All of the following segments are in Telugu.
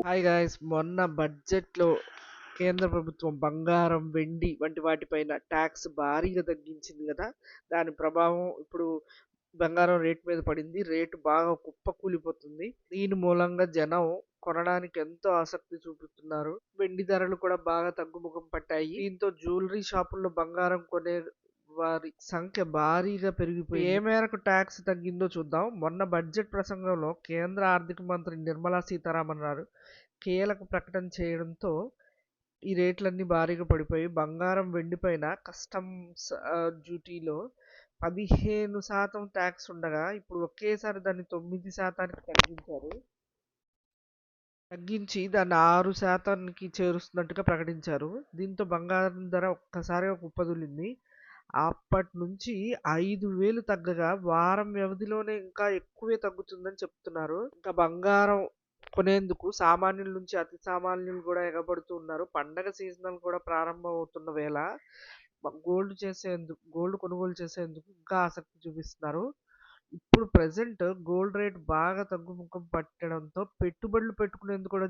హాయ్ గాయ్స్, మొన్న బడ్జెట్‌లో కేంద్ర ప్రభుత్వం బంగారం, వెండి వంటి వాటిపైన ట్యాక్స్ భారీగా తగ్గించింది గదా! దాని ప్రభావం ఇప్పుడు బంగారం రేట్ మీద పడింది. రేటు బాగా కుప్పకూలిపోతుంది. దీని మూలంగా జనం కొనడానికి ఎంతో ఆసక్తి చూపుతున్నారు. వెండి ధరలు కూడా బాగా తగ్గుముఖం పట్టాయి. దీంతో జ్యువెల్లరీ షాపుల్లో బంగారం కొనే వారి సంఖ్య భారీగా పెరిగిపోయింది. ఏ మేరకు ట్యాక్స్ తగ్గిందో చూద్దాం. మొన్న బడ్జెట్ ప్రసంగంలో కేంద్ర ఆర్థిక మంత్రి నిర్మలా సీతారామన్ గారు కీలక ప్రకటన చేయడంతో ఈ రేట్లన్నీ భారీగా పడిపోయి బంగారం, వెండిపైన కస్టమ్స్ డ్యూటీలో 15% ట్యాక్స్ ఉండగా ఇప్పుడు ఒకేసారి దాన్ని 9%కి తగ్గించి దాన్ని 6%కి చేరుస్తున్నట్టుగా ప్రకటించారు. దీంతో బంగారం ధర ఒక్కసారిగా కుప్పదూలింది. అప్పటి నుంచి 5,000 తగ్గగా వారం వ్యవధిలోనే ఇంకా ఎక్కువే తగ్గుతుందని చెప్తున్నారు. ఇంకా బంగారం కొనేందుకు సామాన్యుల నుంచి అతి సామాన్యులు కూడా ఎగబడుతూ ఉన్నారు. పండగ సీజనల్ కూడా ప్రారంభం అవుతున్న వేళ గోల్డ్ కొనుగోలు చేసేందుకు ఇంకా ఆసక్తి చూపిస్తున్నారు. ఇప్పుడు ప్రెజెంట్ గోల్డ్ రేట్ బాగా తగ్గుముఖం పట్టడంతో పెట్టుబడులు పెట్టుకునేందుకు కూడా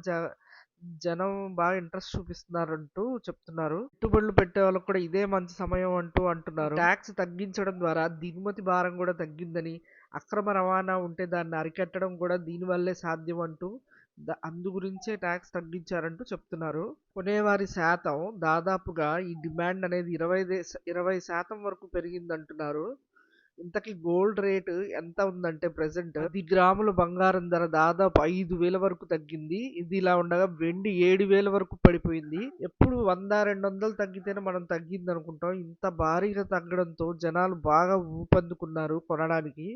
జనం బాగా ఇంట్రెస్ట్ చూపిస్తున్నారంటూ చెప్తున్నారు. పెట్టుబడులు పెట్టే వాళ్ళకి కూడా ఇదే మంచి సమయం అంటూ అంటున్నారు. ట్యాక్స్ తగ్గించడం ద్వారా దిగుమతి భారం కూడా తగ్గిందని, అక్రమ రవాణా ఉంటే దాన్ని అరికట్టడం కూడా దీనివల్లే సాధ్యం అంటూ అందు గురించే ట్యాక్స్ తగ్గించారంటూ చెప్తున్నారు. కొనేవారి శాతం దాదాపుగా ఈ డిమాండ్ అనేది 20% వరకు పెరిగిందంటున్నారు. ఇంతకీ గోల్డ్ రేటు ఎంత ఉందంటే ప్రెజెంట్ 10 గ్రాముల బంగారం ధర దాదాపు 5,000 వరకు తగ్గింది. ఇది ఇలా ఉండగా వెండి 7,000 వరకు పడిపోయింది. ఎప్పుడు 100, 200 తగ్గితేనే మనం తగ్గింది అనుకుంటాం. ఇంత భారీగా తగ్గడంతో జనాలు బాగా ఊపందుకున్నారు కొనడానికి.